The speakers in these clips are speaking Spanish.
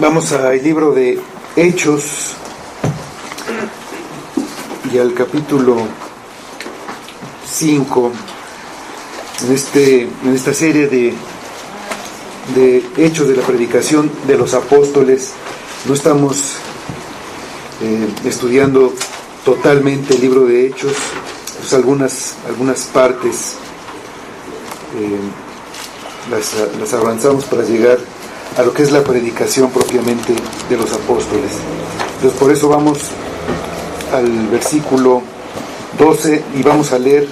Vamos al libro de Hechos y al capítulo 5 en esta serie de Hechos de la predicación de los apóstoles. No estamos estudiando totalmente el libro de Hechos, pues algunas partes las avanzamos para llegar a lo que es la predicación propiamente de los apóstoles. Entonces, por eso vamos al versículo 12 y vamos a leer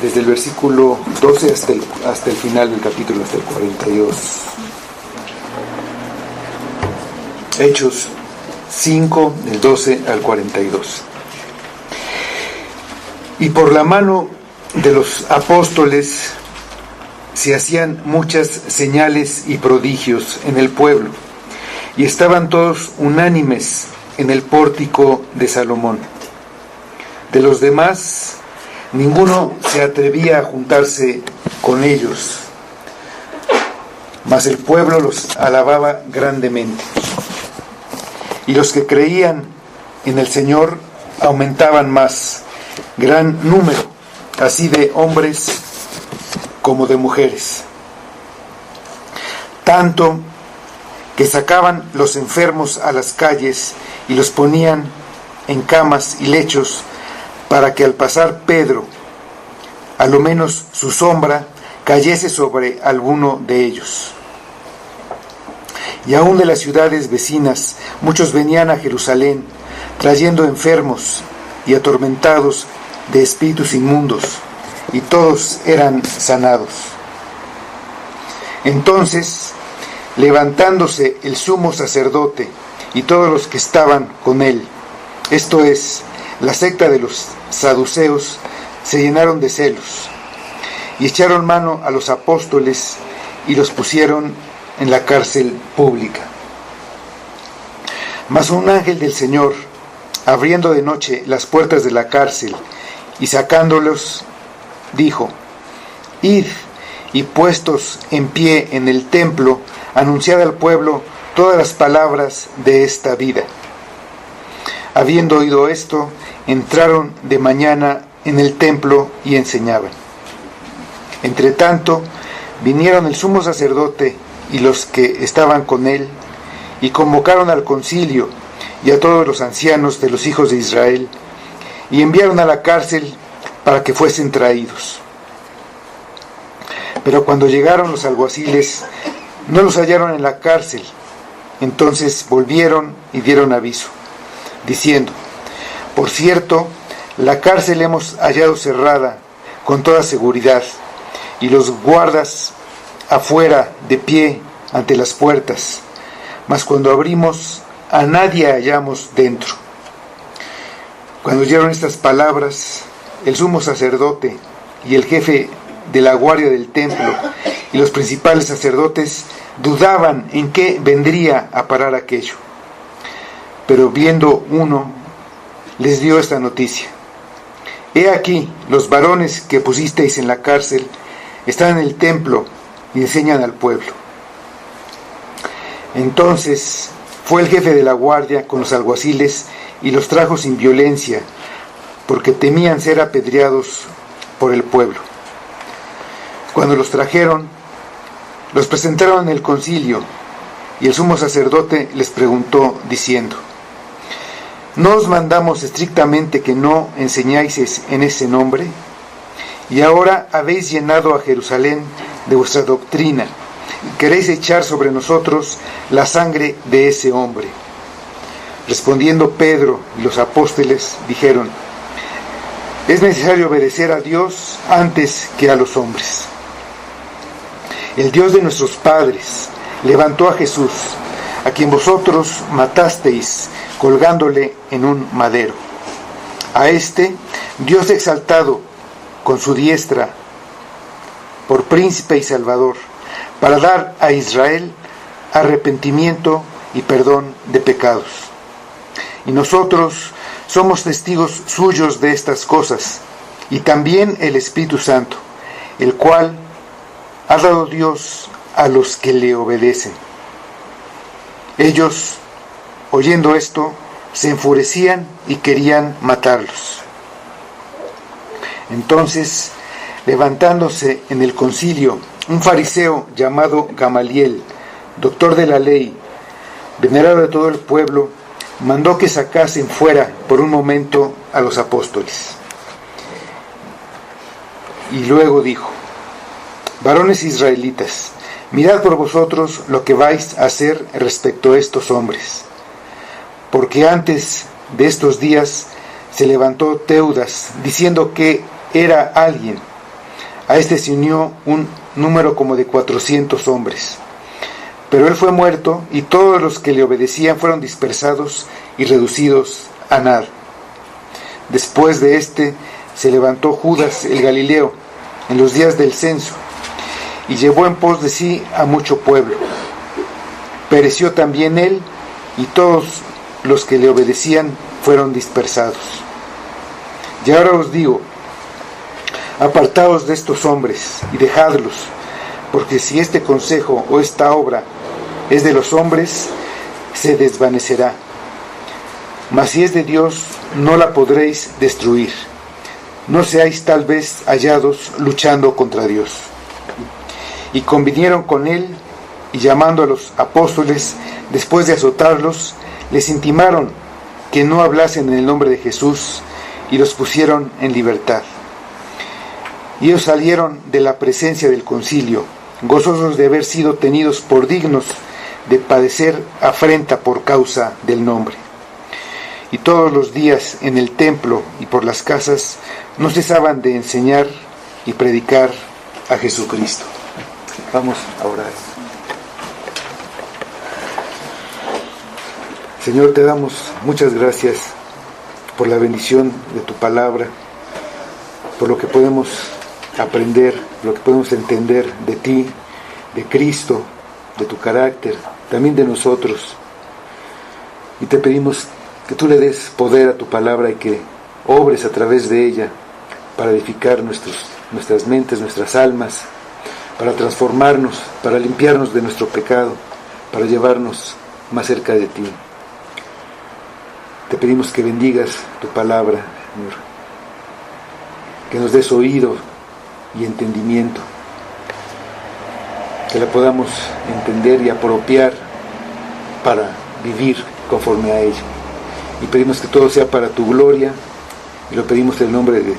desde el versículo 12 hasta el final del capítulo, hasta el 42. Hechos 5, del 12 al 42. Y por la mano de los apóstoles se hacían muchas señales y prodigios en el pueblo, y estaban todos unánimes en el pórtico de Salomón. De los demás, ninguno se atrevía a juntarse con ellos, mas el pueblo los alababa grandemente. Y los que creían en el Señor aumentaban más, gran número, así de hombres como de mujeres, tanto que sacaban los enfermos a las calles y los ponían en camas y lechos, para que al pasar Pedro, a lo menos su sombra cayese sobre alguno de ellos. Y aún de las ciudades vecinas muchos venían a Jerusalén, trayendo enfermos y atormentados de espíritus inmundos, y todos eran sanados. Entonces, levantándose el sumo sacerdote y todos los que estaban con él, esto es, la secta de los saduceos, se llenaron de celos, y echaron mano a los apóstoles y los pusieron en la cárcel pública. Mas un ángel del Señor, abriendo de noche las puertas de la cárcel y sacándolos, dijo: Id, y puestos en pie en el templo, anunciad al pueblo todas las palabras de esta vida. Habiendo oído esto, entraron de mañana en el templo y enseñaban. Entre tanto, vinieron el sumo sacerdote y los que estaban con él, y convocaron al concilio y a todos los ancianos de los hijos de Israel, y enviaron a la cárcel para que fuesen traídos. Pero cuando llegaron los alguaciles, no los hallaron en la cárcel. Entonces volvieron y dieron aviso, diciendo: por cierto, la cárcel hemos hallado cerrada con toda seguridad, y los guardas afuera de pie ante las puertas, mas cuando abrimos, a nadie hallamos dentro. Cuando oyeron estas palabras, el sumo sacerdote y el jefe de la guardia del templo y los principales sacerdotes dudaban en qué vendría a parar aquello. Pero viendo uno, les dio esta noticia: he aquí, los varones que pusisteis en la cárcel están en el templo y enseñan al pueblo. Entonces fue el jefe de la guardia con los alguaciles y los trajo sin violencia, porque temían ser apedreados por el pueblo. Cuando los trajeron, los presentaron en el concilio, y el sumo sacerdote les preguntó, diciendo: ¿no os mandamos estrictamente que no enseñáis en ese nombre? Y ahora habéis llenado a Jerusalén de vuestra doctrina, y queréis echar sobre nosotros la sangre de ese hombre. Respondiendo Pedro y los apóstoles dijeron: es necesario obedecer a Dios antes que a los hombres. El Dios de nuestros padres levantó a Jesús, a quien vosotros matasteis colgándole en un madero. A este Dios ha exaltado con su diestra por príncipe y salvador, para dar a Israel arrepentimiento y perdón de pecados. Y nosotros somos testigos suyos de estas cosas, y también el Espíritu Santo, el cual ha dado Dios a los que le obedecen. Ellos, oyendo esto, se enfurecían y querían matarlos. Entonces, levantándose en el concilio, un fariseo llamado Gamaliel, doctor de la ley, venerado de todo el pueblo, mandó que sacasen fuera por un momento a los apóstoles. Y luego dijo: varones israelitas, mirad por vosotros lo que vais a hacer respecto a estos hombres. Porque antes de estos días se levantó Teudas, diciendo que era alguien. A este se unió un número como de 400 hombres. Pero él fue muerto, y todos los que le obedecían fueron dispersados y reducidos a nada. Después de este se levantó Judas el Galileo en los días del censo, y llevó en pos de sí a mucho pueblo. Pereció también él, y todos los que le obedecían fueron dispersados. Y ahora os digo: apartaos de estos hombres y dejadlos, porque si este consejo o esta obra es de los hombres, se desvanecerá. Mas si es de Dios, no la podréis destruir. No seáis tal vez hallados luchando contra Dios. Y convinieron con él, y llamando a los apóstoles, después de azotarlos, les intimaron que no hablasen en el nombre de Jesús, y los pusieron en libertad. Y ellos salieron de la presencia del concilio, gozosos de haber sido tenidos por dignos de padecer afrenta por causa del nombre. Y todos los días en el templo y por las casas no cesaban de enseñar y predicar a Jesucristo. Vamos a orar. Señor, te damos muchas gracias por la bendición de tu palabra, por lo que podemos aprender, lo que podemos entender de ti, de Cristo, de tu carácter, también de nosotros. Y te pedimos que tú le des poder a tu palabra y que obres a través de ella para edificar nuestras mentes, nuestras almas, para transformarnos, para limpiarnos de nuestro pecado, para llevarnos más cerca de ti. Te pedimos que bendigas tu palabra, Señor, que nos des oído y entendimiento, que la podamos entender y apropiar para vivir conforme a ella. Y pedimos que todo sea para tu gloria, y lo pedimos en el nombre de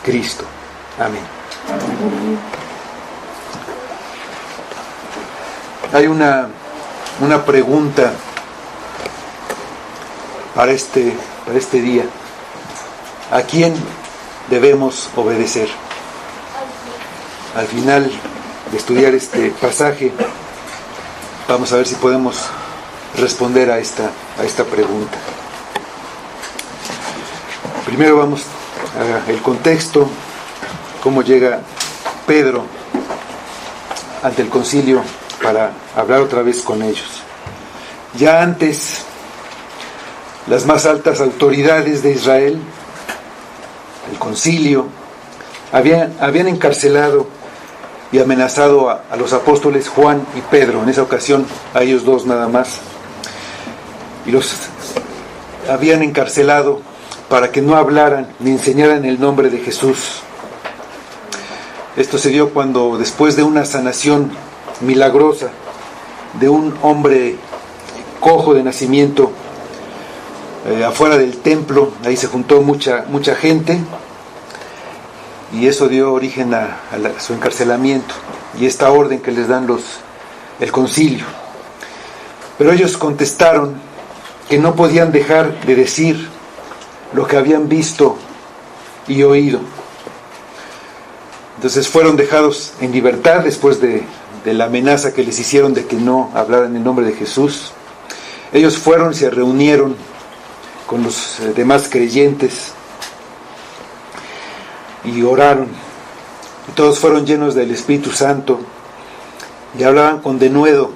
Cristo. Amén. Hay una pregunta para este día. ¿A quién debemos obedecer? Al final de estudiar este pasaje, vamos a ver si podemos responder a esta pregunta. Primero vamos al contexto, cómo llega Pedro ante el concilio para hablar otra vez con ellos. Ya antes, las más altas autoridades de Israel, el concilio, habían encarcelado y amenazado a los apóstoles Juan y Pedro, en esa ocasión a ellos dos nada más, y los habían encarcelado para que no hablaran ni enseñaran el nombre de Jesús. Esto se dio cuando, después de una sanación milagrosa de un hombre cojo de nacimiento, afuera del templo, ahí se juntó mucha gente, y eso dio origen a su encarcelamiento y esta orden que les dan el concilio. Pero ellos contestaron que no podían dejar de decir lo que habían visto y oído. Entonces fueron dejados en libertad después de la amenaza que les hicieron de que no hablaran en nombre de Jesús. Ellos fueron y se reunieron con los demás creyentes y oraron, y todos fueron llenos del Espíritu Santo y hablaban con denuedo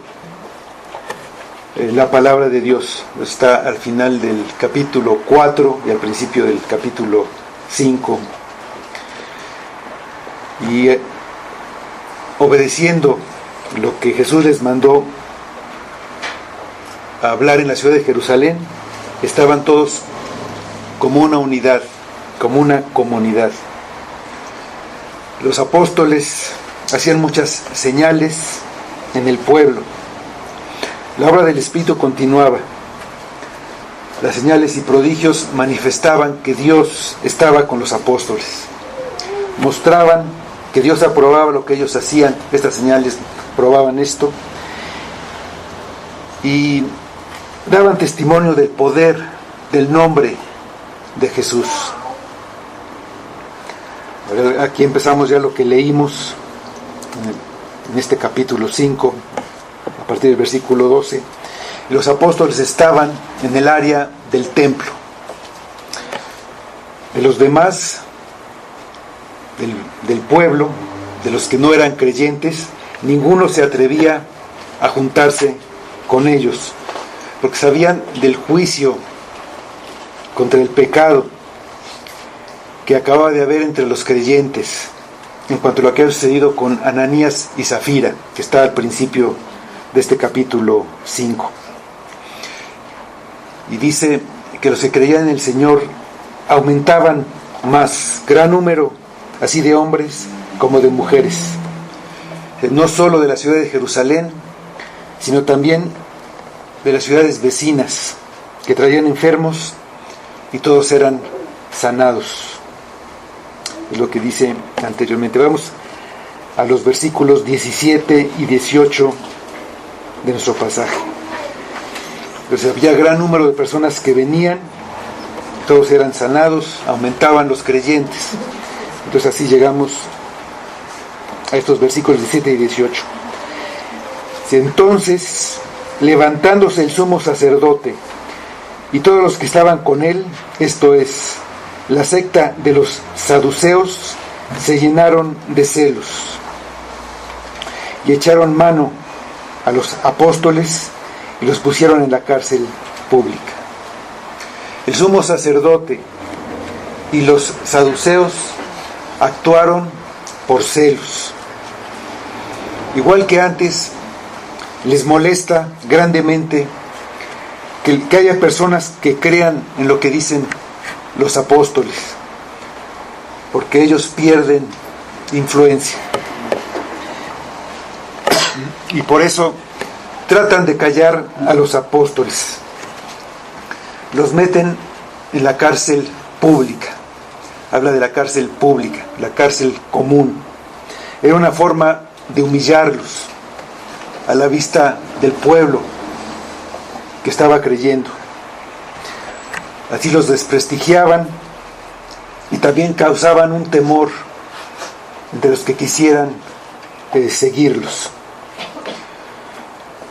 la palabra de Dios. Está al final del capítulo 4 y al principio del capítulo 5. Y obedeciendo lo que Jesús les mandó, a hablar en la ciudad de Jerusalén, estaban todos como una unidad, como una comunidad. Los apóstoles hacían muchas señales en el pueblo. La obra del Espíritu continuaba. Las señales y prodigios manifestaban que Dios estaba con los apóstoles. Mostraban que Dios aprobaba lo que ellos hacían. Estas señales probaban esto. Y daban testimonio del poder, del nombre de Jesús. Aquí empezamos ya lo que leímos en este capítulo 5, a partir del versículo 12. Los apóstoles estaban en el área del templo. De los demás, del pueblo, de los que no eran creyentes, ninguno se atrevía a juntarse con ellos, porque sabían del juicio contra el pecado que acababa de haber entre los creyentes, en cuanto a lo que ha sucedido con Ananías y Zafira, que está al principio de este capítulo 5. Y dice que los que creían en el Señor aumentaban más, gran número, así de hombres como de mujeres, no solo de la ciudad de Jerusalén, sino también de las ciudades vecinas, que traían enfermos y todos eran sanados. Es lo que dice anteriormente. Vamos a los versículos 17 y 18 de nuestro pasaje. Entonces había gran número de personas que venían, todos eran sanados, aumentaban los creyentes. Entonces así llegamos a estos versículos 17 y 18. Entonces, levantándose el sumo sacerdote y todos los que estaban con él, esto es, la secta de los saduceos, se llenaron de celos y echaron mano a los apóstoles y los pusieron en la cárcel pública. El sumo sacerdote y los saduceos actuaron por celos. Igual que antes, les molesta grandemente que haya personas que crean en lo que dicen los apóstoles, porque ellos pierden influencia. Y por eso tratan de callar a los apóstoles. Los meten en la cárcel pública. Habla de la cárcel pública, la cárcel común. Era una forma de humillarlos a la vista del pueblo que estaba creyendo. Así los desprestigiaban y también causaban un temor entre los que quisieran seguirlos.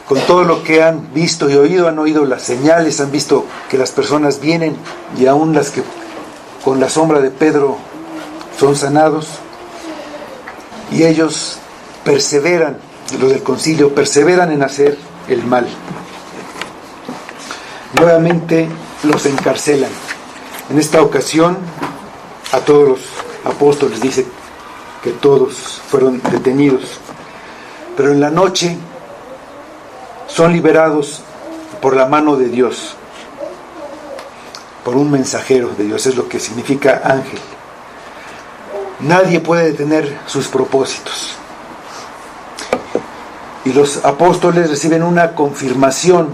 Con todo lo que han visto y oído, han oído las señales, han visto que las personas vienen, y aún las que con la sombra de Pedro son sanados, y ellos perseveran, los del concilio perseveran en hacer el mal. Nuevamente los encarcelan. En esta ocasión a todos los apóstoles, dice que todos fueron detenidos, pero en la noche son liberados por la mano de Dios, por un mensajero de Dios. Es lo que significa ángel. Nadie puede detener sus propósitos. Y los apóstoles reciben una confirmación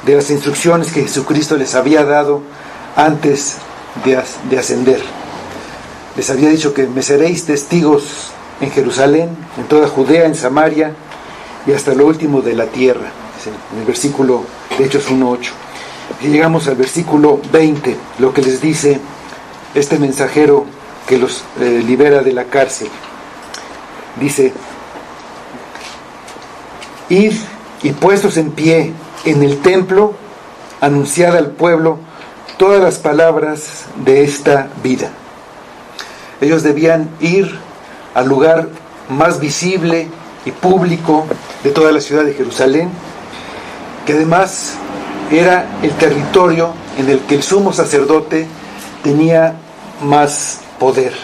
de las instrucciones que Jesucristo les había dado antes de ascender. Les había dicho que me seréis testigos en Jerusalén, en toda Judea, en Samaria y hasta lo último de la tierra. En el versículo de Hechos 1:8. Y llegamos al versículo 20, lo que les dice este mensajero que los libera de la cárcel. Dice: id y puestos en pie en el templo, anunciad al pueblo todas las palabras de esta vida. Ellos debían ir al lugar más visible y público de toda la ciudad de Jerusalén, que además era el territorio en el que el sumo sacerdote tenía más poder.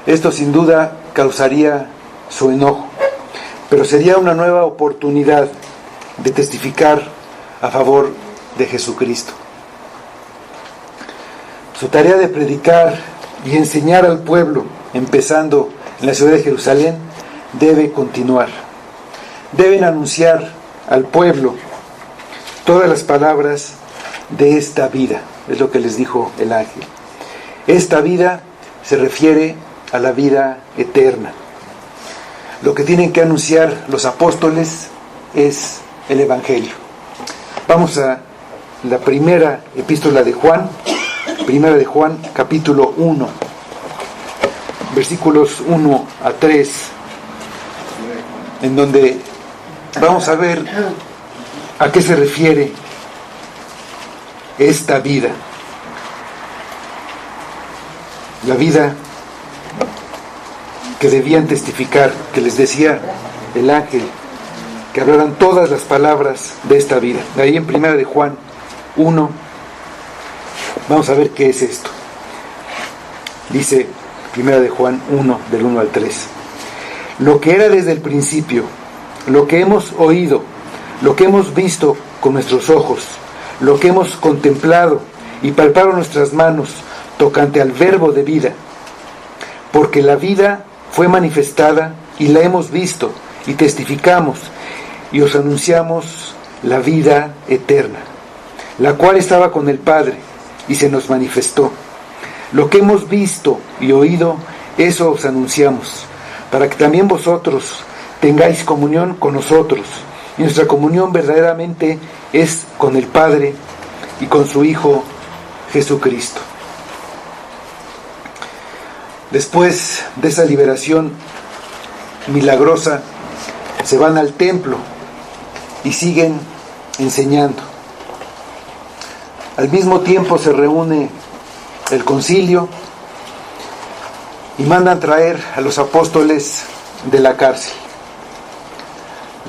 Esto sin duda causaría su enojo, pero sería una nueva oportunidad de testificar a favor de Jesucristo. Su tarea de predicar y enseñar al pueblo, empezando en la ciudad de Jerusalén, debe continuar. Deben anunciar al pueblo todas las palabras de esta vida, es lo que les dijo el ángel. Esta vida se refiere a la vida eterna. Lo que tienen que anunciar los apóstoles es el Evangelio. Vamos a la primera epístola de Juan, primera de Juan, capítulo 1, versículos 1 a 3, en donde vamos a ver a qué se refiere esta vida. La vida que debían testificar, que les decía el ángel, que hablaran todas las palabras de esta vida. De ahí en primera de Juan 1, vamos a ver qué es esto. Dice primera de Juan 1, del 1 al 3. Lo que era desde el principio, lo que hemos oído, lo que hemos visto con nuestros ojos, lo que hemos contemplado y palpado nuestras manos tocante al verbo de vida, porque la vida fue manifestada y la hemos visto y testificamos y os anunciamos la vida eterna, la cual estaba con el Padre y se nos manifestó. Lo que hemos visto y oído, eso os anunciamos, para que también vosotros tengáis comunión con nosotros. Y nuestra comunión verdaderamente es con el Padre y con su Hijo Jesucristo. Después de esa liberación milagrosa, se van al templo y siguen enseñando. Al mismo tiempo se reúne el concilio y mandan traer a los apóstoles de la cárcel.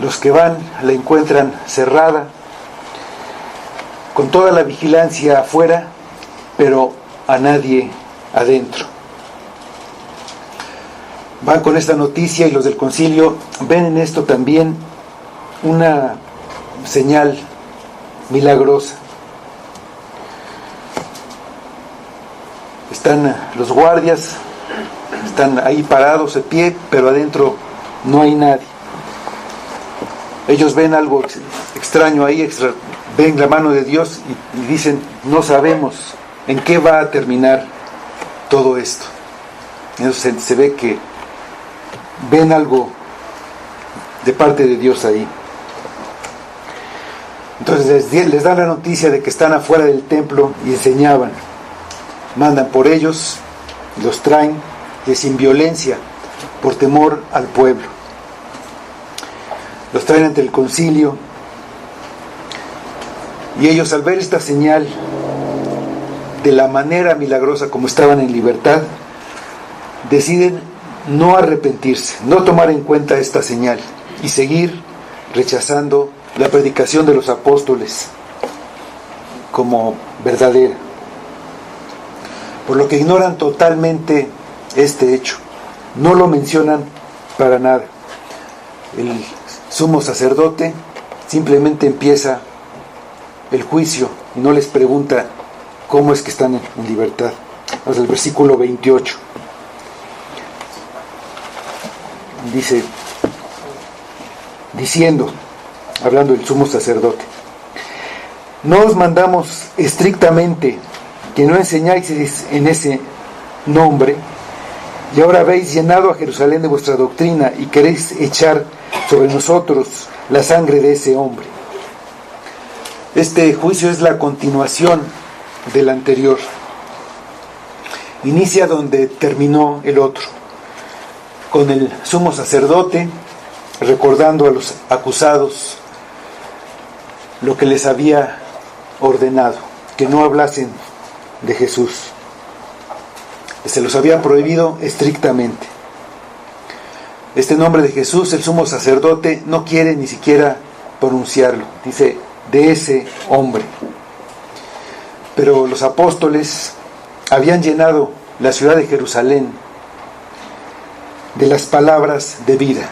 Los que van la encuentran cerrada, con toda la vigilancia afuera, pero a nadie adentro. Van con esta noticia y los del concilio ven en esto también una señal milagrosa. Están los guardias, están ahí parados de pie, pero adentro no hay nadie. Ellos ven algo extraño ahí, ven la mano de Dios y dicen, no sabemos en qué va a terminar todo esto. Entonces se ve que ven algo de parte de Dios ahí. Entonces les dan la noticia de que están afuera del templo y enseñaban. Mandan por ellos, los traen y sin violencia, por temor al pueblo. Los traen ante el concilio y ellos, al ver esta señal de la manera milagrosa como estaban en libertad, deciden no arrepentirse, no tomar en cuenta esta señal y seguir rechazando la predicación de los apóstoles como verdadera, por lo que ignoran totalmente este hecho, no lo mencionan para nada. El sumo sacerdote simplemente empieza el juicio y no les pregunta cómo es que están en libertad. Hasta el versículo 28 dice, diciendo, hablando del sumo sacerdote, no os mandamos estrictamente que no enseñáis en ese nombre, y ahora habéis llenado a Jerusalén de vuestra doctrina y queréis echar sobre nosotros la sangre de ese hombre. Este juicio es la continuación del anterior. Inicia donde terminó el otro, con el sumo sacerdote recordando a los acusados lo que les había ordenado, que no hablasen de Jesús. Se los había prohibido estrictamente. Este nombre de Jesús, el sumo sacerdote no quiere ni siquiera pronunciarlo. Dice, de ese hombre. Pero los apóstoles habían llenado la ciudad de Jerusalén de las palabras de vida.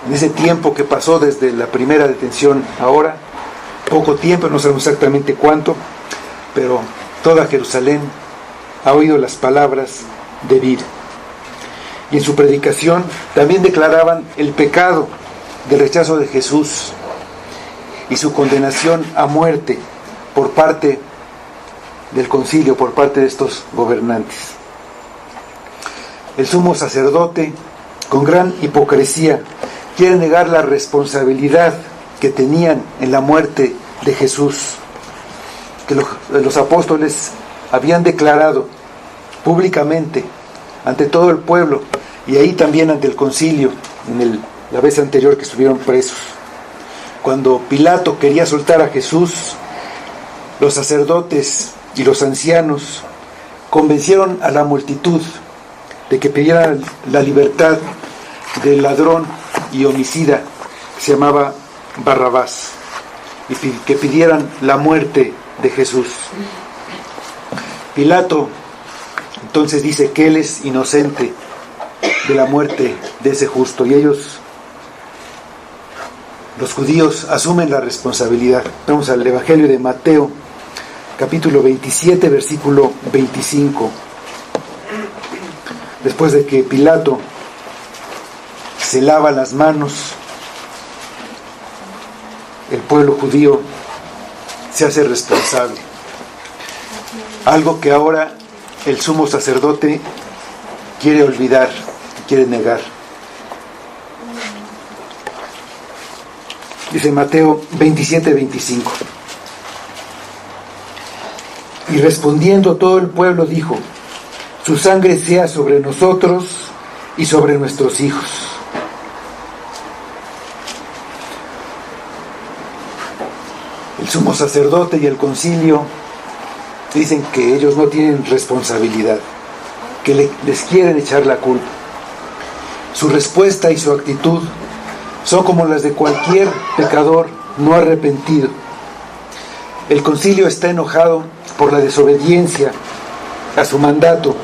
En ese tiempo que pasó desde la primera detención ahora, poco tiempo, no sabemos exactamente cuánto, pero toda Jerusalén ha oído las palabras de vida. Y en su predicación también declaraban el pecado del rechazo de Jesús y su condenación a muerte por parte del concilio, por parte de estos gobernantes. El sumo sacerdote, con gran hipocresía, quiere negar la responsabilidad que tenían en la muerte de Jesús, que los apóstoles habían declarado públicamente ante todo el pueblo y ahí también ante el concilio, la vez anterior que estuvieron presos. Cuando Pilato quería soltar a Jesús, los sacerdotes y los ancianos convencieron a la multitud de que pidieran la libertad del ladrón y homicida que se llamaba Barrabás y que pidieran la muerte de Jesús. Pilato entonces dice que él es inocente de la muerte de ese justo y ellos, los judíos, asumen la responsabilidad. Vamos al Evangelio de Mateo, capítulo 27, versículo 25. Después de que Pilato se lava las manos, el pueblo judío se hace responsable. Algo que ahora el sumo sacerdote quiere olvidar, quiere negar. Dice Mateo 27, 25. Y respondiendo todo el pueblo dijo: su sangre sea sobre nosotros y sobre nuestros hijos. El sumo sacerdote y el concilio dicen que ellos no tienen responsabilidad, que les quieren echar la culpa. Su respuesta y su actitud son como las de cualquier pecador no arrepentido. El concilio está enojado por la desobediencia a su mandato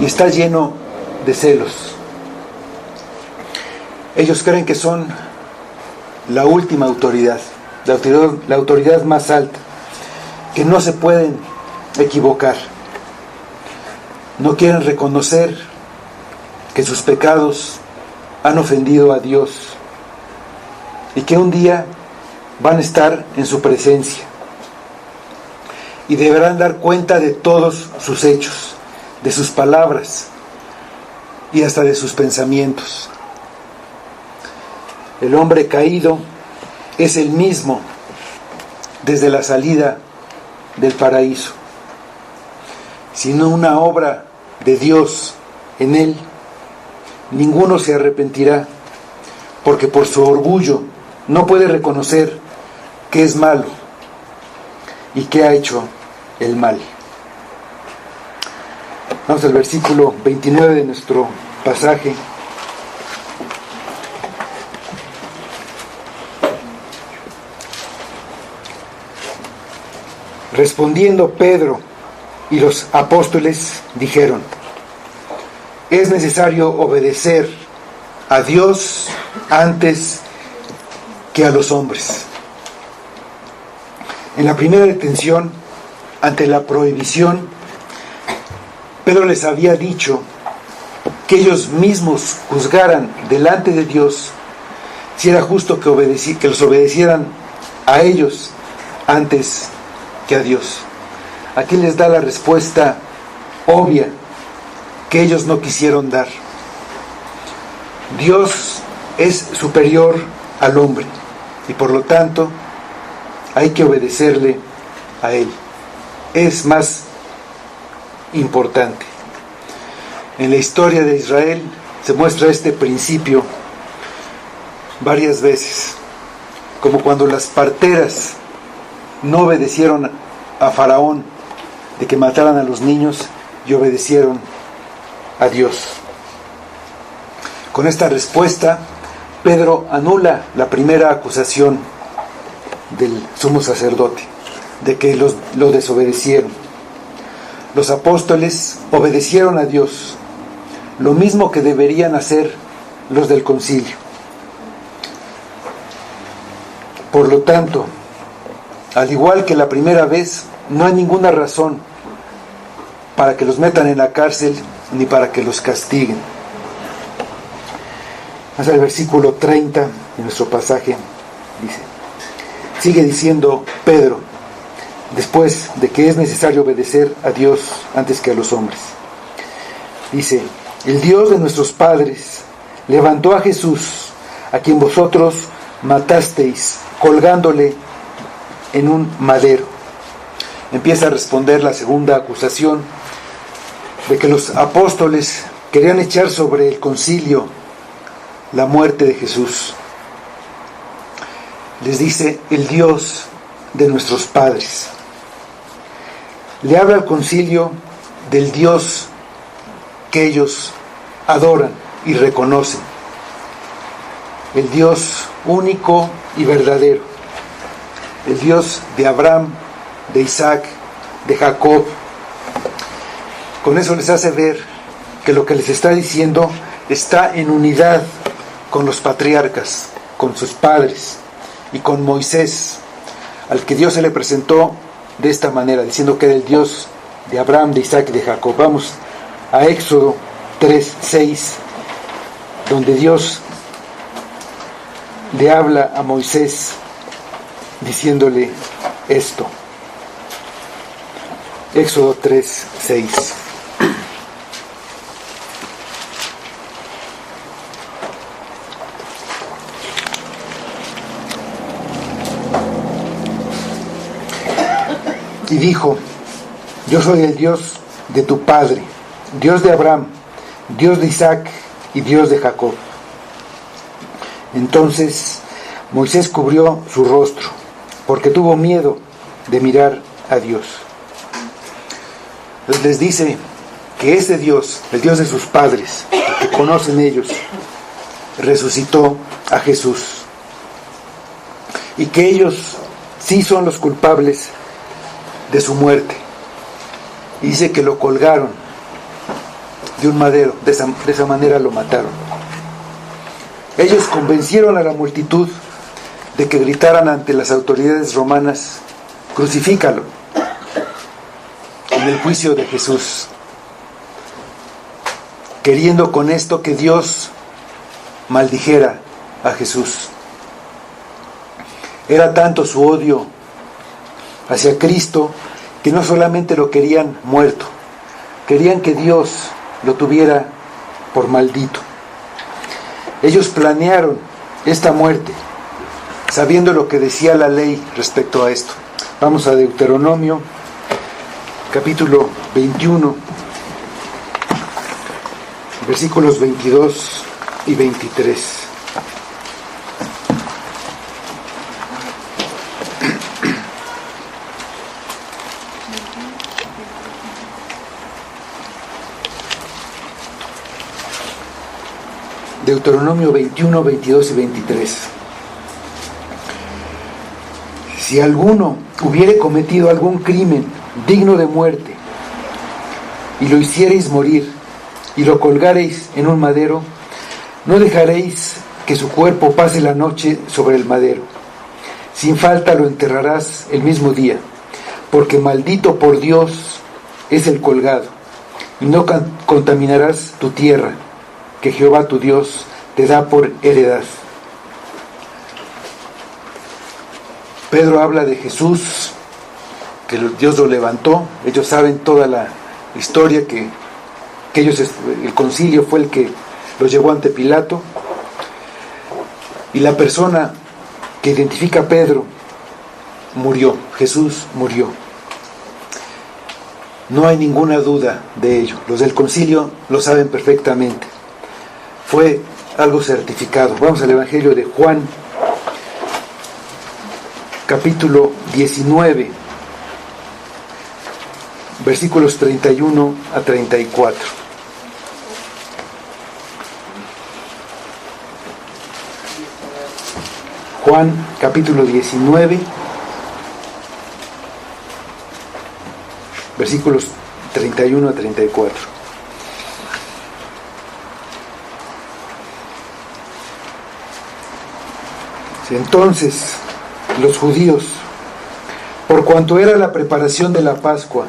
y está lleno de celos. Ellos creen que son la última autoridad, la autoridad más alta, que no se pueden equivocar. No quieren reconocer que sus pecados han ofendido a Dios y que un día van a estar en su presencia y deberán dar cuenta de todos sus hechos, de sus palabras y hasta de sus pensamientos. El hombre caído es el mismo desde la salida del paraíso. Sin una obra de Dios en él, ninguno se arrepentirá, porque por su orgullo no puede reconocer que es malo y que ha hecho el mal. Vamos al versículo 29 de nuestro pasaje. Respondiendo Pedro y los apóstoles dijeron: es necesario obedecer a Dios antes que a los hombres. En la primera detención, ante la prohibición, Pedro les había dicho que ellos mismos juzgaran delante de Dios si era justo que los obedecieran a ellos antes que a Dios. Aquí les da la respuesta obvia que ellos no quisieron dar. Dios es superior al hombre y por lo tanto hay que obedecerle a Él. Es más importante. En la historia de Israel se muestra este principio varias veces, como cuando las parteras no obedecieron a Faraón de que mataran a los niños y obedecieron a Dios. Con esta respuesta, Pedro anula la primera acusación del sumo sacerdote, de que lo desobedecieron. Los apóstoles obedecieron a Dios, lo mismo que deberían hacer los del concilio. Por lo tanto, Al igual que la primera vez, no hay ninguna razón para que los metan en la cárcel ni para que los castiguen. Hasta el versículo 30 de nuestro pasaje dice, sigue diciendo Pedro, después de que es necesario obedecer a Dios antes que a los hombres. Dice, el Dios de nuestros padres levantó a Jesús, a quien vosotros matasteis, colgándole en un madero. Empieza a responder la segunda acusación de que los apóstoles querían echar sobre el concilio la muerte de Jesús. Les dice, el Dios de nuestros padres. Le habla al concilio del Dios que ellos adoran y reconocen. El Dios único y verdadero. El Dios de Abraham, de Isaac, de Jacob. Con eso les hace ver que lo que les está diciendo está en unidad con los patriarcas, con sus padres y con Moisés, al que Dios se le presentó de esta manera, diciendo que era el Dios de Abraham, de Isaac y de Jacob. Vamos a Éxodo 3:6, donde Dios le habla a Moisés diciéndole esto. Éxodo 3:6. Y dijo, yo soy el Dios de tu padre, Dios de Abraham, Dios de Isaac y Dios de Jacob. Entonces Moisés cubrió su rostro, porque tuvo miedo de mirar a Dios. Les dice que ese Dios, el Dios de sus padres, el que conocen ellos, resucitó a Jesús. Y que ellos sí son los culpables de su muerte. Y dice que lo colgaron de un madero, de esa manera lo mataron. Ellos convencieron a la multitud de que gritaran ante las autoridades romanas, crucifícalo, en el juicio de Jesús, queriendo con esto que Dios maldijera a Jesús. Era tanto su odio hacia Cristo que no solamente lo querían muerto, querían que Dios lo tuviera por maldito. Ellos planearon esta muerte sabiendo lo que decía la ley respecto a esto. Vamos a Deuteronomio capítulo 21, versículos 22 y 23. Deuteronomio 21, 22 y 23. Si alguno hubiere cometido algún crimen digno de muerte, y lo hiciereis morir, y lo colgareis en un madero, no dejaréis que su cuerpo pase la noche sobre el madero. Sin falta lo enterrarás el mismo día, porque maldito por Dios es el colgado, y no contaminarás tu tierra, que Jehová tu Dios te da por heredad. Pedro habla de Jesús, que Dios lo levantó. Ellos saben toda la historia, que ellos, el concilio fue el que los llevó ante Pilato. Y la persona que identifica a Pedro murió, Jesús murió. No hay ninguna duda de ello. Los del concilio lo saben perfectamente. Fue algo certificado. Vamos al Evangelio de Juan, capítulo 19, versículos 31 a 34. Juan, capítulo 19, versículos 31 a 34. Entonces los judíos por cuanto era la preparación de la Pascua,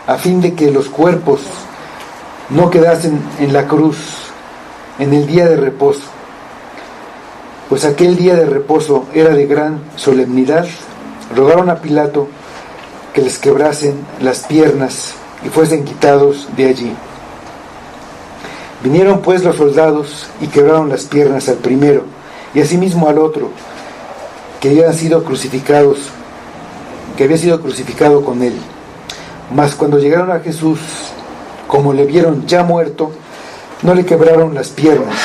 a fin de que los cuerpos no quedasen en la cruz en el día de reposo, pues aquel día de reposo era de gran solemnidad, rogaron a Pilato que les quebrasen las piernas y fuesen quitados de allí. Vinieron pues los soldados y quebraron las piernas al primero y asimismo al otro, que había sido crucificado con él. Mas cuando llegaron a Jesús, como le vieron ya muerto, no le quebraron las piernas.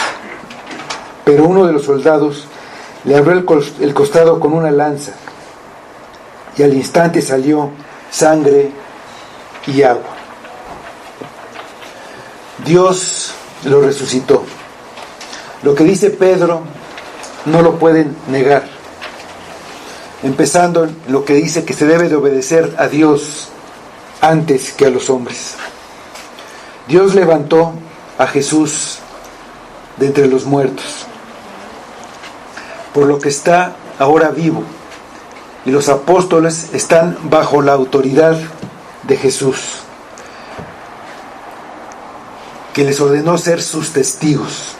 Pero uno de los soldados le abrió el costado con una lanza, y al instante salió sangre y agua. Dios lo resucitó. Lo que dice Pedro no lo pueden negar. Empezando en lo que dice que se debe de obedecer a Dios antes que a los hombres. Dios levantó a Jesús de entre los muertos, por lo que está ahora vivo, y los apóstoles están bajo la autoridad de Jesús, que les ordenó ser sus testigos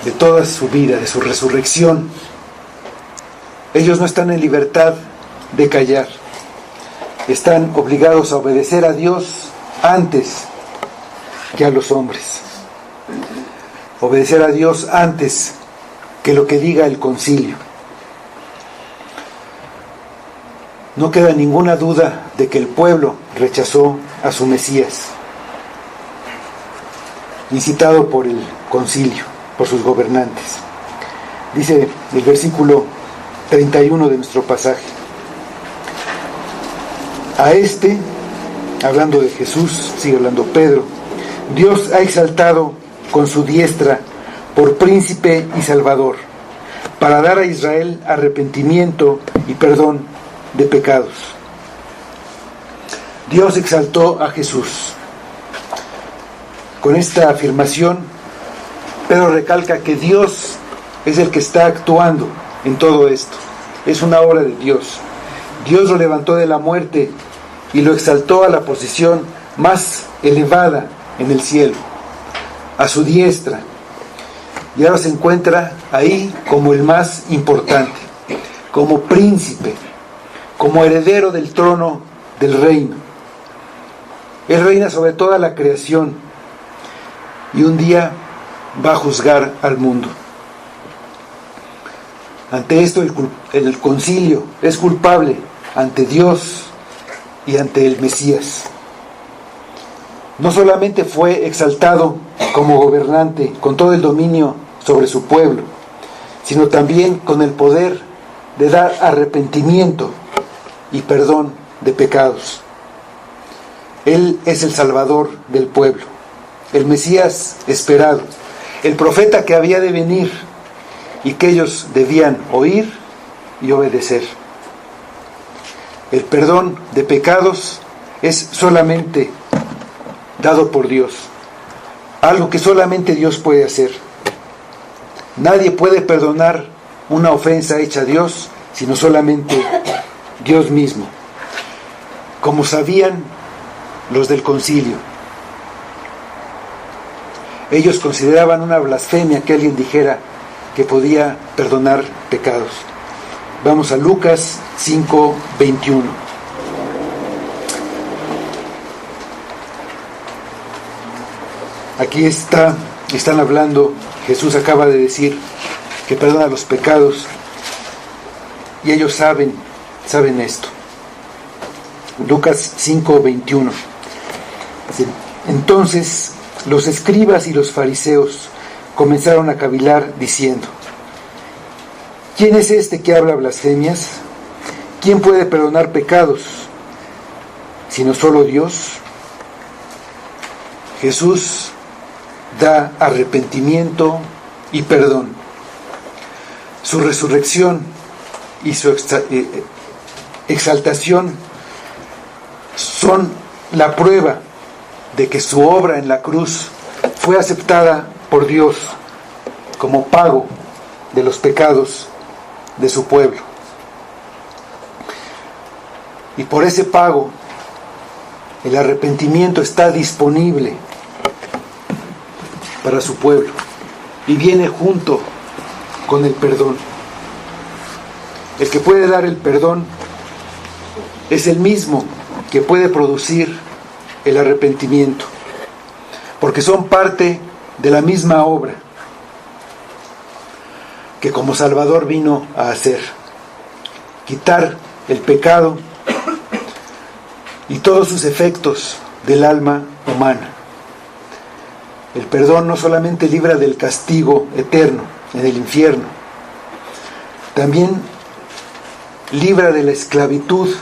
de toda su vida, de su resurrección. Ellos no están en libertad de callar, están obligados a obedecer a Dios antes que a los hombres, obedecer a Dios antes que lo que diga el concilio. No queda ninguna duda de que el pueblo rechazó a su Mesías, incitado por el concilio, por sus gobernantes. Dice el versículo 31 de nuestro pasaje: a este, hablando de Jesús, sigue hablando Pedro, Dios ha exaltado con su diestra por príncipe y salvador, para dar a Israel arrepentimiento y perdón de pecados. Dios exaltó a Jesús. Con esta afirmación, Pedro recalca que Dios es el que está actuando en todo esto. Es una obra de Dios. Dios lo levantó de la muerte y lo exaltó a la posición más elevada en el cielo, a su diestra. Y ahora se encuentra ahí como el más importante, como príncipe, como heredero del trono del reino. Él reina sobre toda la creación y un día va a juzgar al mundo. Ante esto el concilio es culpable ante Dios y ante el Mesías. No solamente fue exaltado como gobernante con todo el dominio sobre su pueblo, sino también con el poder de dar arrepentimiento y perdón de pecados. Él es el Salvador del pueblo, el Mesías esperado, el profeta que había de venir y que ellos debían oír y obedecer. El perdón de pecados es solamente dado por Dios, algo que solamente Dios puede hacer. Nadie puede perdonar una ofensa hecha a Dios, sino solamente Dios mismo, como sabían los del concilio. Ellos consideraban una blasfemia que alguien dijera que podía perdonar pecados. Vamos a Lucas 5:21. Aquí están hablando, Jesús acaba de decir que perdona los pecados y ellos saben esto. Lucas 5:21. Entonces los escribas y los fariseos comenzaron a cavilar diciendo: ¿quién es este que habla blasfemias? ¿Quién puede perdonar pecados sino solo Dios? Jesús da arrepentimiento y perdón. Su resurrección y su exaltación son la prueba de que su obra en la cruz fue aceptada por Dios como pago de los pecados de su pueblo. Y por ese pago, el arrepentimiento está disponible para su pueblo y viene junto con el perdón. El que puede dar el perdón es el mismo que puede producir el arrepentimiento, porque son parte de la misma obra que como Salvador vino a hacer: quitar el pecado y todos sus efectos del alma humana. El perdón no solamente libra del castigo eterno en el infierno, también libra de la esclavitud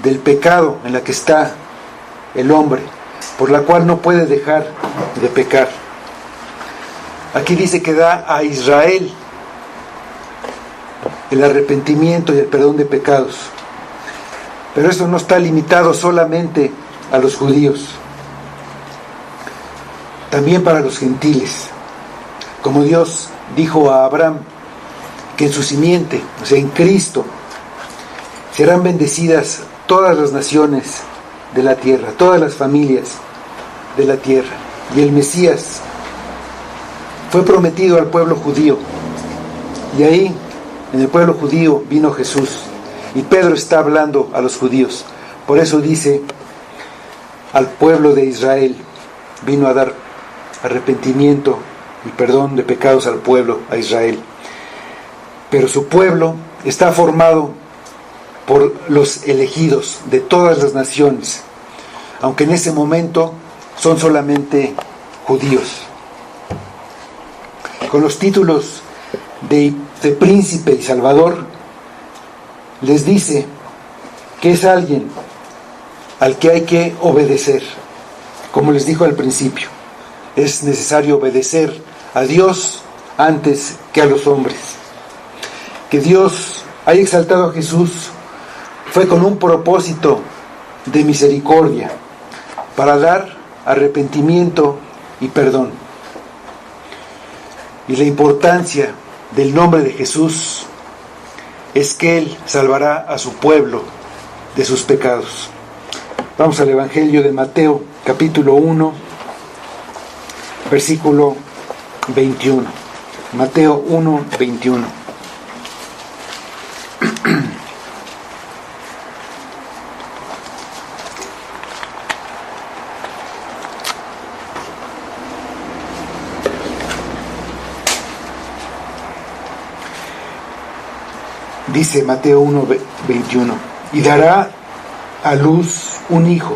del pecado en la que está el hombre, por la cual no puede dejar de pecar. Aquí dice que da a Israel el arrepentimiento y el perdón de pecados. Pero eso no está limitado solamente a los judíos, también para los gentiles. Como Dios dijo a Abraham que en su simiente, o sea, en Cristo, serán bendecidas todas las naciones de la tierra, todas las familias de la tierra. Y el Mesías fue prometido al pueblo judío. Y ahí, en el pueblo judío, vino Jesús. Y Pedro está hablando a los judíos. Por eso dice: al pueblo de Israel vino a dar arrepentimiento y perdón de pecados al pueblo, a Israel. Pero su pueblo está formado por los elegidos de todas las naciones, aunque en ese momento son solamente judíos. Con los títulos de príncipe y salvador, les dice que es alguien al que hay que obedecer. Como les dijo al principio, es necesario obedecer a Dios antes que a los hombres. Que Dios haya exaltado a Jesús fue con un propósito de misericordia, para dar arrepentimiento y perdón. Y la importancia del nombre de Jesús es que Él salvará a su pueblo de sus pecados. Vamos al Evangelio de Mateo, capítulo 1, versículo 21. Mateo 1, 21. Dice Mateo 1, 21: y dará a luz un hijo,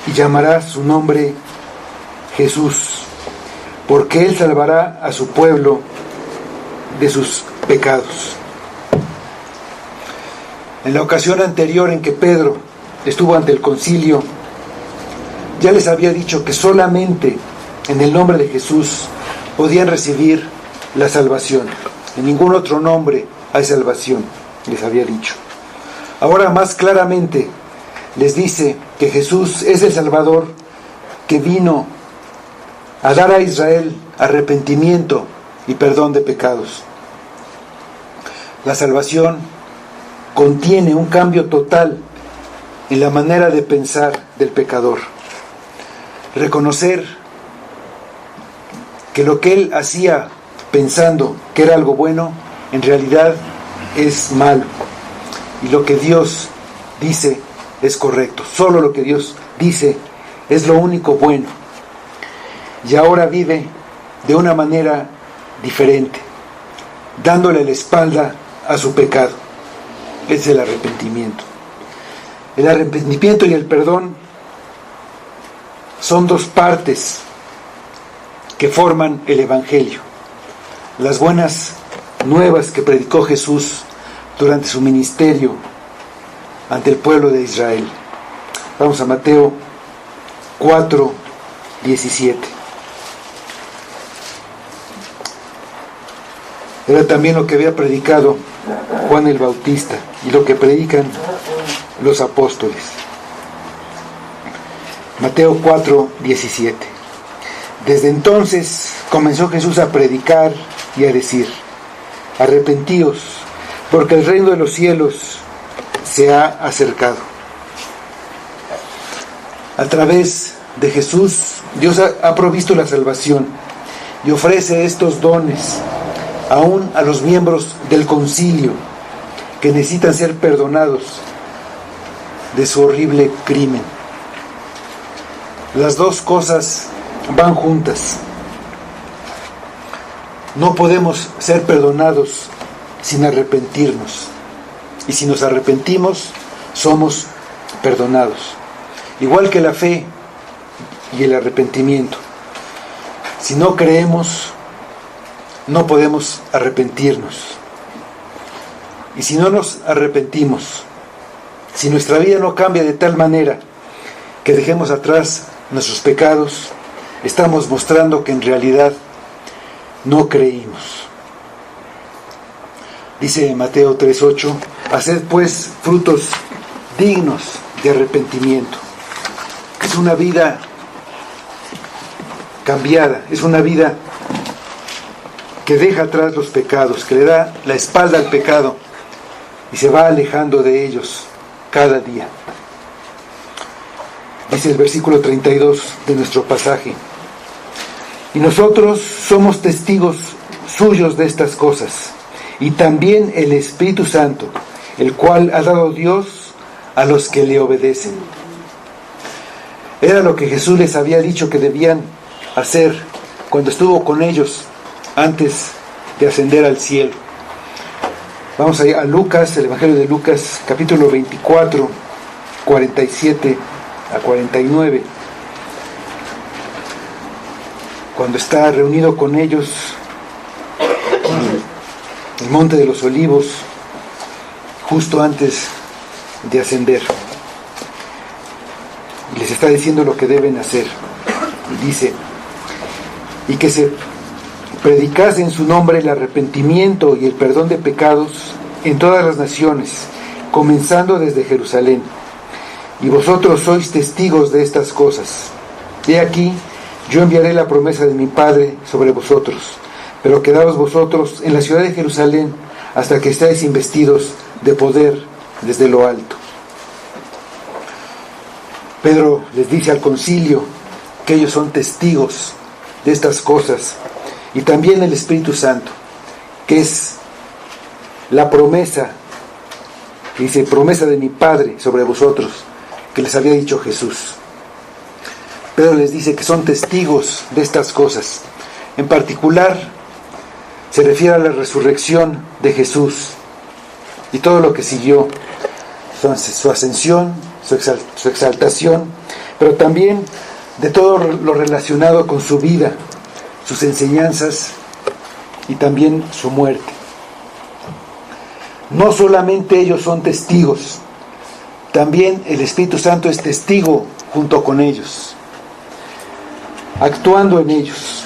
y llamará su nombre Jesús, porque él salvará a su pueblo de sus pecados. En la ocasión anterior en que Pedro estuvo ante el concilio, ya les había dicho que solamente en el nombre de Jesús podían recibir la salvación. En ningún otro nombre hay salvación, les había dicho. Ahora más claramente les dice que Jesús es el Salvador que vino a dar a Israel arrepentimiento y perdón de pecados. La salvación contiene un cambio total en la manera de pensar del pecador. Reconocer que lo que él hacía pensando que era algo bueno, en realidad es malo. Y lo que Dios dice es correcto. Solo lo que Dios dice es lo único bueno. Y ahora vive de una manera diferente, dándole la espalda a su pecado. Es el arrepentimiento. El arrepentimiento y el perdón son dos partes que forman el Evangelio. Las buenas nuevas que predicó Jesús durante su ministerio ante el pueblo de Israel. Vamos a Mateo 4, 17. Era también lo que había predicado Juan el Bautista y lo que predican los apóstoles. Mateo 4, 17. Desde entonces comenzó Jesús a predicar y a decir: arrepentíos, porque el reino de los cielos se ha acercado. A través de Jesús, Dios ha provisto la salvación y ofrece estos dones aún a los miembros del concilio que necesitan ser perdonados de su horrible crimen. Las dos cosas van juntas. No podemos ser perdonados sin arrepentirnos. Y si nos arrepentimos, somos perdonados. Igual que la fe y el arrepentimiento. Si no creemos, no podemos arrepentirnos. Y si no nos arrepentimos, si nuestra vida no cambia de tal manera que dejemos atrás nuestros pecados, estamos mostrando que en realidad no creímos. Dice Mateo 3:8, haced pues frutos dignos de arrepentimiento. Es una vida cambiada, es una vida que deja atrás los pecados, que le da la espalda al pecado y se va alejando de ellos cada día. Dice el versículo 32 de nuestro pasaje: y nosotros somos testigos suyos de estas cosas, y también el Espíritu Santo, el cual ha dado Dios a los que le obedecen. Era lo que Jesús les había dicho que debían hacer cuando estuvo con ellos antes de ascender al cielo. Vamos a Lucas, el Evangelio de Lucas, capítulo 24, 47 a 49. Cuando está reunido con ellos en el Monte de los Olivos, justo antes de ascender. Y les está diciendo lo que deben hacer. Y dice: y que se predicase en su nombre el arrepentimiento y el perdón de pecados en todas las naciones, comenzando desde Jerusalén. Y vosotros sois testigos de estas cosas. He aquí, yo enviaré la promesa de mi Padre sobre vosotros, pero quedaos vosotros en la ciudad de Jerusalén hasta que estéis investidos de poder desde lo alto. Pedro les dice al concilio que ellos son testigos de estas cosas, y también el Espíritu Santo, que es la promesa, que dice, promesa de mi Padre sobre vosotros, que les había dicho Jesús. Pedro les dice que son testigos de estas cosas. En particular, se refiere a la resurrección de Jesús y todo lo que siguió, su ascensión, su exaltación, pero también de todo lo relacionado con su vida, sus enseñanzas y también su muerte. No solamente ellos son testigos, también el Espíritu Santo es testigo junto con ellos, actuando en ellos.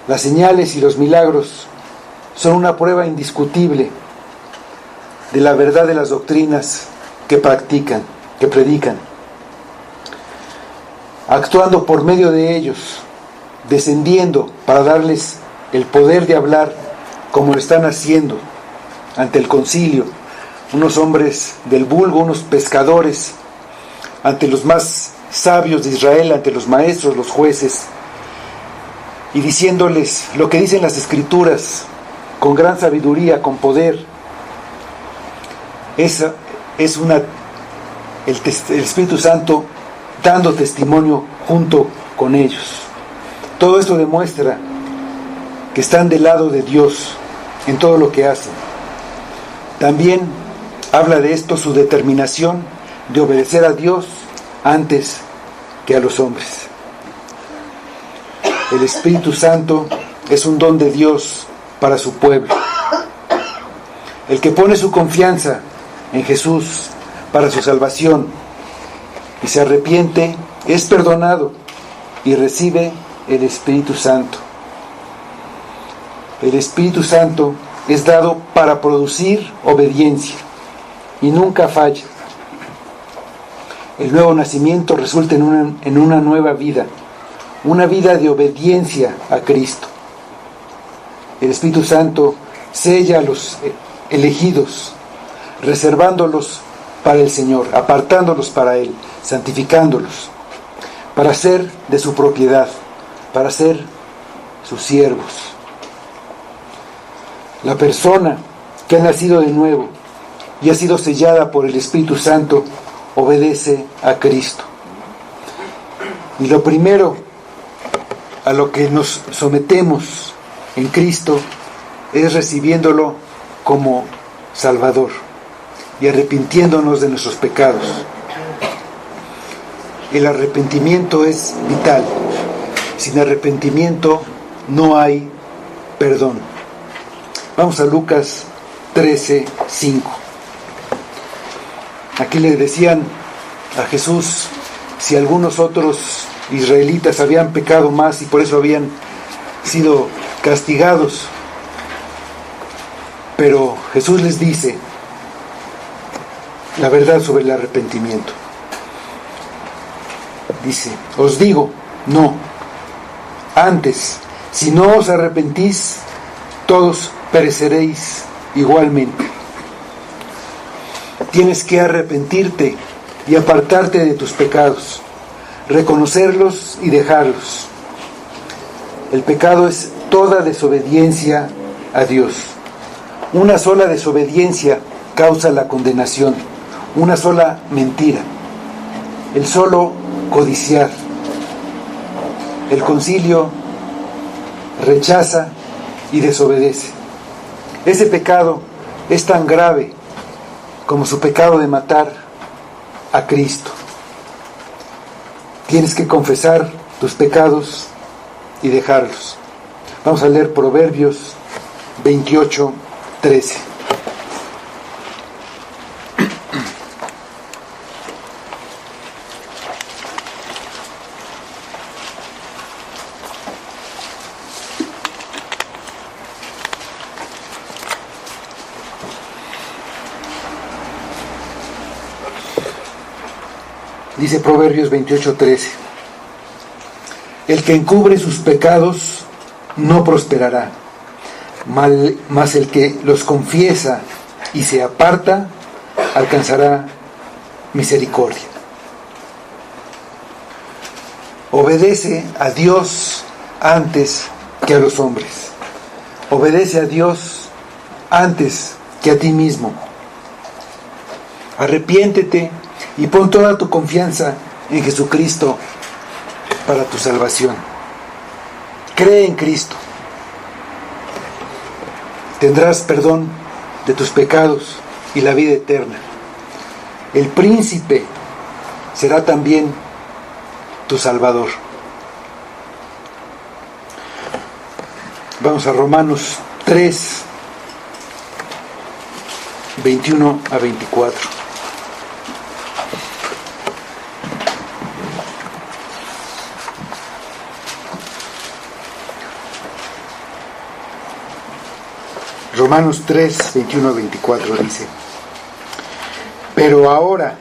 Las señales y los milagros son una prueba indiscutible de la verdad de las doctrinas que practican, que predican. Actuando por medio de ellos, descendiendo para darles el poder de hablar como lo están haciendo ante el concilio, unos hombres del vulgo, unos pescadores, ante los más sabios de Israel, ante los maestros, los jueces, y diciéndoles lo que dicen las Escrituras con gran sabiduría, con poder. Esa es el Espíritu Santo dando testimonio junto con ellos. Todo esto demuestra que están del lado de Dios en todo lo que hacen. También habla de esto su determinación de obedecer a Dios antes que a los hombres. El Espíritu Santo es un don de Dios para su pueblo. El que pone su confianza en Jesús para su salvación y se arrepiente es perdonado y recibe el Espíritu Santo. El Espíritu Santo es dado para producir obediencia y nunca falla. El nuevo nacimiento resulta en una nueva vida, una vida de obediencia a Cristo. el Espíritu Santo sella a los elegidos, reservándolos para el Señor, apartándolos para Él, santificándolos, para ser de su propiedad, para ser sus siervos. La persona que ha nacido de nuevo y ha sido sellada por el Espíritu Santo obedece a Cristo. Y lo primero a lo que nos sometemos en Cristo es recibiéndolo como Salvador y arrepintiéndonos de nuestros pecados. El arrepentimiento es vital. Sin arrepentimiento no hay perdón. Vamos a Lucas 13:5. Aquí le decían a Jesús si algunos otros israelitas habían pecado más y por eso habían sido castigados. Pero Jesús les dice la verdad sobre el arrepentimiento. Dice, os digo, no. Antes, si no os arrepentís, todos pereceréis igualmente. Tienes que arrepentirte y apartarte de tus pecados, reconocerlos y dejarlos. El pecado es toda desobediencia a Dios. Una sola desobediencia causa la condenación, una sola mentira, el solo codiciar. El concilio rechaza y desobedece. Ese pecado es tan grave como su pecado de matar a Cristo. Tienes que confesar tus pecados y dejarlos. Vamos a leer Proverbios 28:13. Dice Proverbios 28:13. El que encubre sus pecados no prosperará, mas el que los confiesa y se aparta alcanzará misericordia. Obedece a Dios antes que a los hombres. Obedece a Dios antes que a ti mismo. Arrepiéntete y pon toda tu confianza en Jesucristo para tu salvación. Cree en Cristo. Tendrás perdón de tus pecados y la vida eterna. El príncipe será también tu Salvador. Vamos a Romanos 3, 21-24. Romanos 3, 21-24 dice: pero ahora,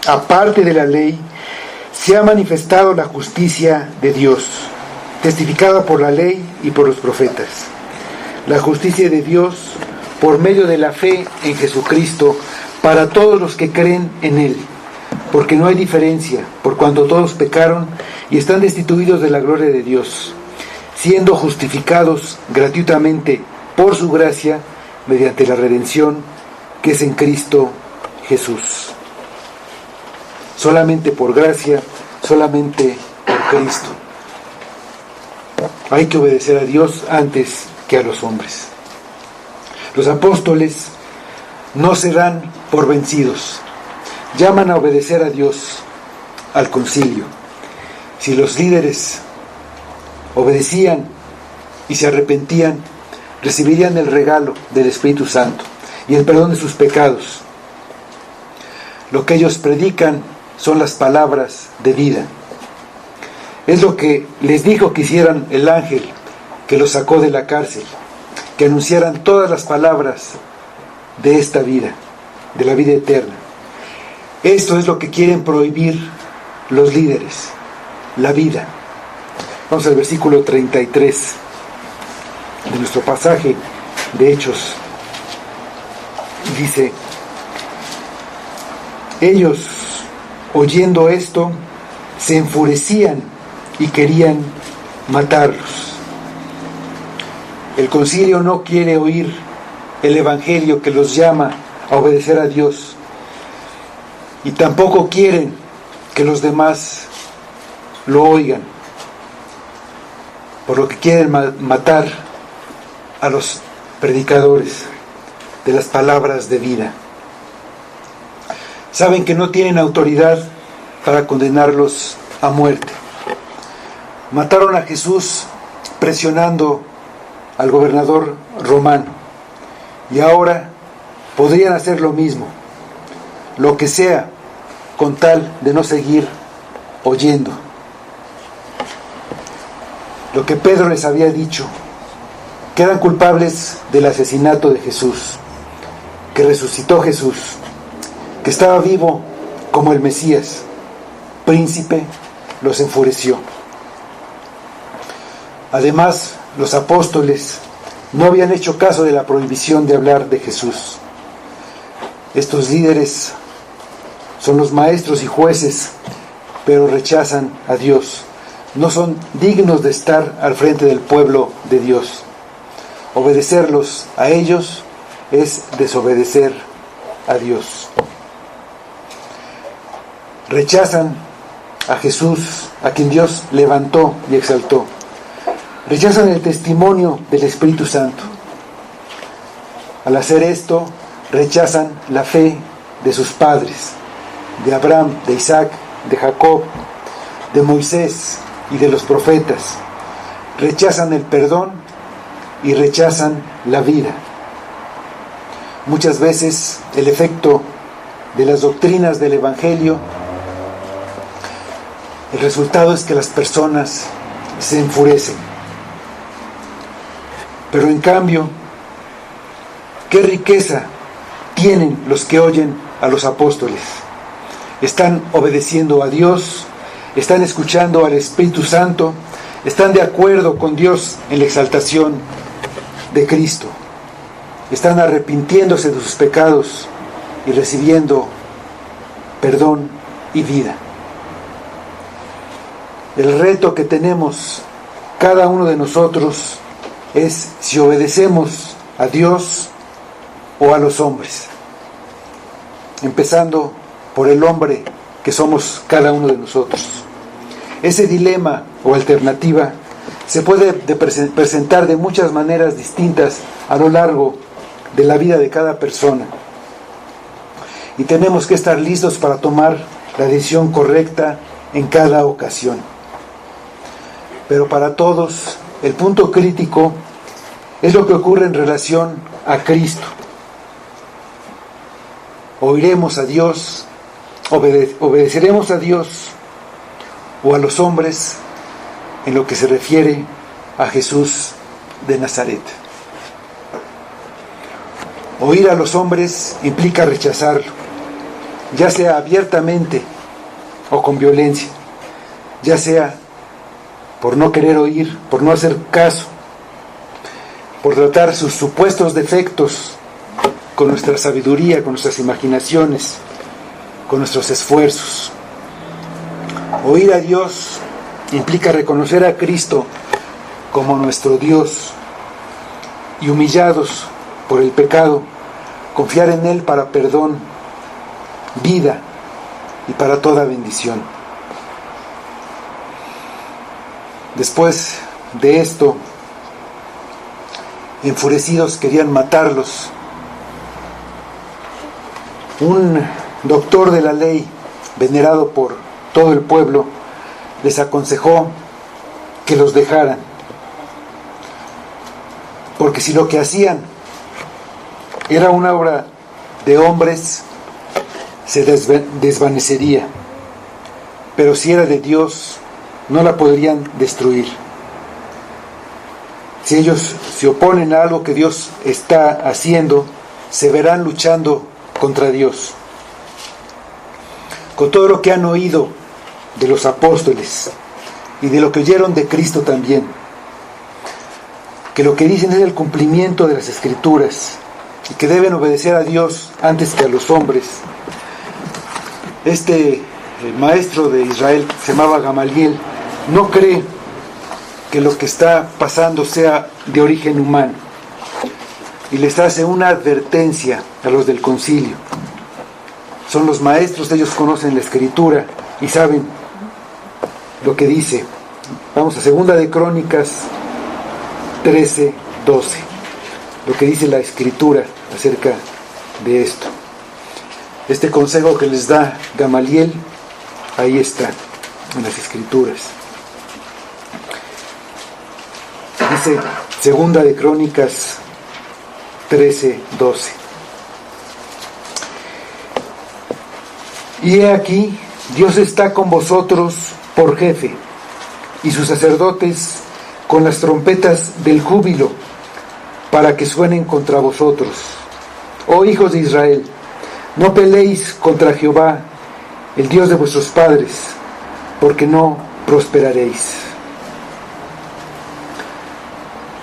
aparte de la ley, se ha manifestado la justicia de Dios, testificada por la ley y por los profetas. La justicia de Dios por medio de la fe en Jesucristo para todos los que creen en Él, porque no hay diferencia, por cuanto todos pecaron y están destituidos de la gloria de Dios, siendo justificados gratuitamente por su gracia mediante la redención que es en Cristo Jesús. Solamente por gracia, solamente por Cristo. Hay que obedecer a Dios antes que a los hombres. Los apóstoles no se dan por vencidos. Llaman a obedecer a Dios, al concilio. Si los líderes obedecían y se arrepentían, recibirían el regalo del Espíritu Santo y el perdón de sus pecados. Lo que ellos predican son las palabras de vida. Es lo que les dijo que hicieran el ángel que los sacó de la cárcel, que anunciaran todas las palabras de esta vida, de la vida eterna. Esto es lo que quieren prohibir los líderes, la vida. Vamos al versículo 33. de nuestro pasaje de Hechos. Dice: ellos, oyendo esto, se enfurecían y querían matarlos. El concilio no quiere oír el evangelio que los llama a obedecer a Dios, y tampoco quieren que los demás lo oigan, por lo que quieren matar a los predicadores de las palabras de vida. Saben que no tienen autoridad para condenarlos a muerte. Mataron a Jesús presionando al gobernador romano, y ahora podrían hacer lo mismo, lo que sea, con tal de no seguir oyendo lo que Pedro les había dicho, que eran culpables del asesinato de Jesús, que resucitó Jesús, que estaba vivo como el Mesías, príncipe. Los enfureció. Además, los apóstoles no habían hecho caso de la prohibición de hablar de Jesús. Estos líderes son los maestros y jueces, pero rechazan a Dios. No son dignos de estar al frente del pueblo de Dios. Obedecerlos a ellos es desobedecer a Dios. Rechazan a Jesús, a quien Dios levantó y exaltó. Rechazan el testimonio del Espíritu Santo. Al hacer esto, rechazan la fe de sus padres, de Abraham, de Isaac, de Jacob, de Moisés y de los profetas. Rechazan el perdón y rechazan la vida. Muchas veces el efecto de las doctrinas del Evangelio, el resultado es que las personas se enfurecen. Pero en cambio, ¿qué riqueza tienen los que oyen a los apóstoles? Están obedeciendo a Dios, están escuchando al Espíritu Santo, están de acuerdo con Dios en la exaltación de Cristo, están arrepintiéndose de sus pecados y recibiendo perdón y vida. El reto que tenemos cada uno de nosotros es si obedecemos a Dios o a los hombres, empezando por el hombre que somos cada uno de nosotros. Ese dilema o alternativa se puede presentar de muchas maneras distintas a lo largo de la vida de cada persona, y tenemos que estar listos para tomar la decisión correcta en cada ocasión. Pero para todos, el punto crítico es lo que ocurre en relación a Cristo. ¿Oiremos a Dios, obedeceremos a Dios o a los hombres en lo que se refiere a Jesús de Nazaret? Oír a los hombres implica rechazarlo, ya sea abiertamente o con violencia, ya sea por no querer oír, por no hacer caso, por tratar sus supuestos defectos con nuestra sabiduría, con nuestras imaginaciones, con nuestros esfuerzos. Oír a Dios implica reconocer a Cristo como nuestro Dios y, humillados por el pecado, confiar en Él para perdón, vida y para toda bendición. Después de esto, enfurecidos querían matarlos. Un doctor de la ley, venerado por todo el pueblo, les aconsejó que los dejaran, porque si lo que hacían era una obra de hombres, se desvanecería, pero si era de Dios, no la podrían destruir. Si ellos se oponen a algo que Dios está haciendo, se verán luchando contra Dios. Con todo lo que han oído de los apóstoles y de lo que oyeron de Cristo también, que lo que dicen es el cumplimiento de las Escrituras y que deben obedecer a Dios antes que a los hombres. Este maestro de Israel, se llamaba Gamaliel, no cree que lo que está pasando sea de origen humano y les hace una advertencia a los del concilio. Son los maestros, ellos conocen la Escritura y saben lo que dice. Vamos a 2 de Crónicas 13:12, lo que dice la Escritura acerca de esto. Este consejo que les da Gamaliel, ahí está, en las Escrituras. Dice 2 de Crónicas 13:12. Y he aquí, Dios está con vosotros por jefe, y sus sacerdotes con las trompetas del júbilo, para que suenen contra vosotros. Oh hijos de Israel, no peleéis contra Jehová, el Dios de vuestros padres, porque no prosperaréis.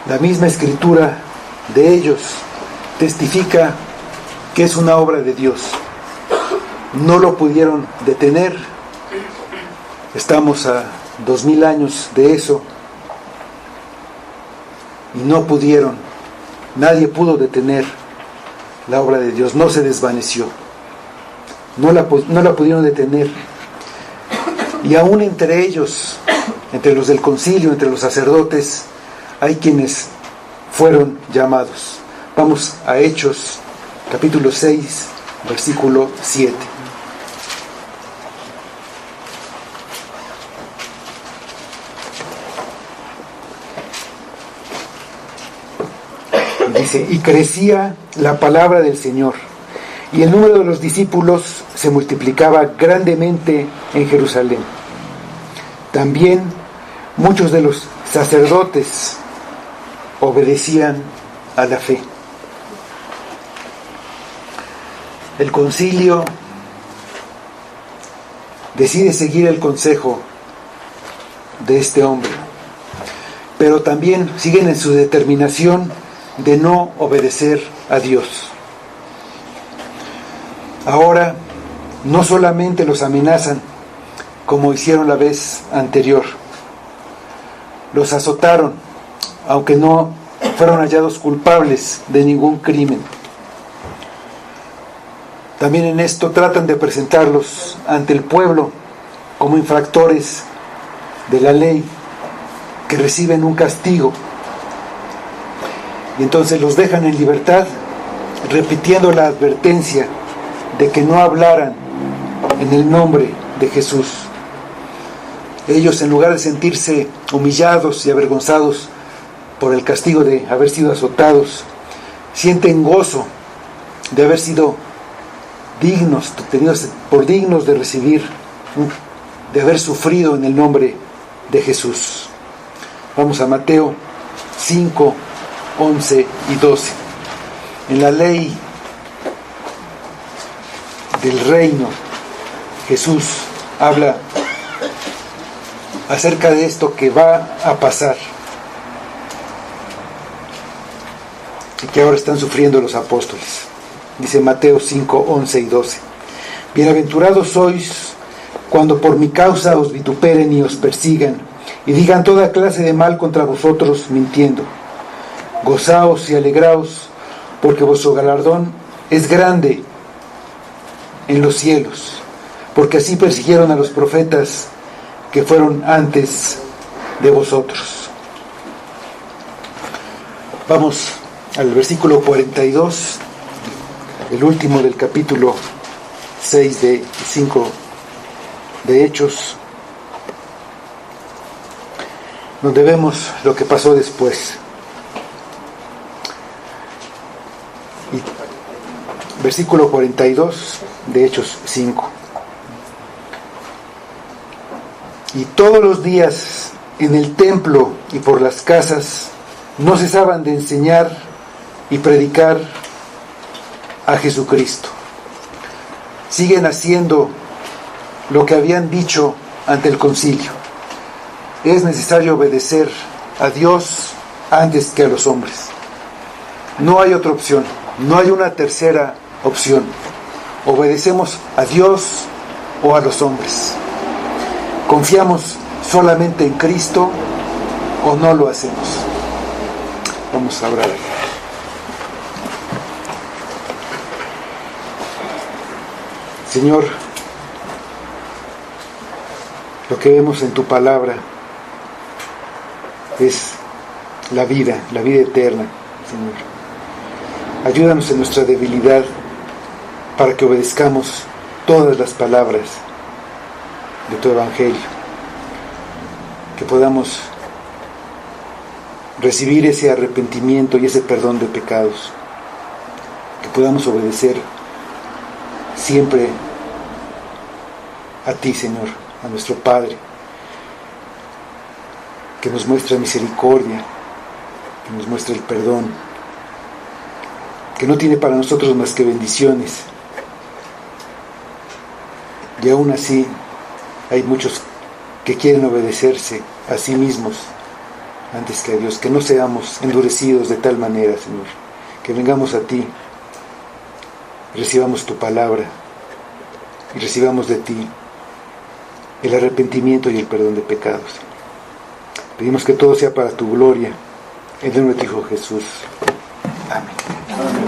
La misma Escritura de ellos testifica que es una obra de Dios. No lo pudieron detener. Estamos a 2000 años de eso y no pudieron. Nadie pudo detener la obra de Dios. No se desvaneció. No la pudieron detener. Y aún entre ellos, entre los del concilio, entre los sacerdotes, hay quienes fueron llamados. Vamos a Hechos, capítulo 6, versículo 7. Dice, y crecía la palabra del Señor, y el número de los discípulos se multiplicaba grandemente en Jerusalén. También muchos de los sacerdotes obedecían a la fe. El concilio decide seguir el consejo de este hombre, pero también siguen en su determinación de no obedecer a Dios. Ahora no solamente los amenazan como hicieron la vez anterior, los azotaron, aunque no fueron hallados culpables de ningún crimen. También en esto tratan de presentarlos ante el pueblo como infractores de la ley que reciben un castigo. Y entonces los dejan en libertad, repitiendo la advertencia de que no hablaran en el nombre de Jesús. Ellos, en lugar de sentirse humillados y avergonzados por el castigo de haber sido azotados, sienten gozo de haber sido dignos, tenidos por dignos de recibir, de haber sufrido en el nombre de Jesús. Vamos a Mateo 5, 11 y 12. En la ley del reino, Jesús habla acerca de esto que va a pasar y que ahora están sufriendo los apóstoles. Dice Mateo 5, 11 y 12. Bienaventurados sois cuando por mi causa os vituperen y os persigan y digan toda clase de mal contra vosotros mintiendo. Gozaos y alegraos, porque vuestro galardón es grande en los cielos, porque así persiguieron a los profetas que fueron antes de vosotros. Vamos al versículo 42, el último del capítulo 6 de 5 de Hechos, donde vemos lo que pasó después. Y versículo 42 de Hechos 5. Y todos los días en el templo y por las casas no cesaban de enseñar y predicar a Jesucristo. Siguen haciendo lo que habían dicho ante el concilio. Es necesario obedecer a Dios antes que a los hombres. No hay otra opción, no hay una tercera opción. Obedecemos a Dios o a los hombres. ¿Confiamos solamente en Cristo o no lo hacemos? Vamos a orar. Señor, lo que vemos en tu palabra es la vida eterna, Señor. Ayúdanos en nuestra debilidad para que obedezcamos todas las palabras de tu Evangelio, que podamos recibir ese arrepentimiento y ese perdón de pecados, que podamos obedecer siempre a ti, Señor, a nuestro Padre, que nos muestra misericordia, que nos muestra el perdón, que no tiene para nosotros más que bendiciones. Y aún así hay muchos que quieren obedecerse a sí mismos antes que a Dios. Que no seamos endurecidos de tal manera, Señor, que vengamos a ti, recibamos tu palabra y recibamos de ti el arrepentimiento y el perdón de pecados. Pedimos que todo sea para tu gloria, en el nombre de tu Hijo Jesús. Amén. Amén.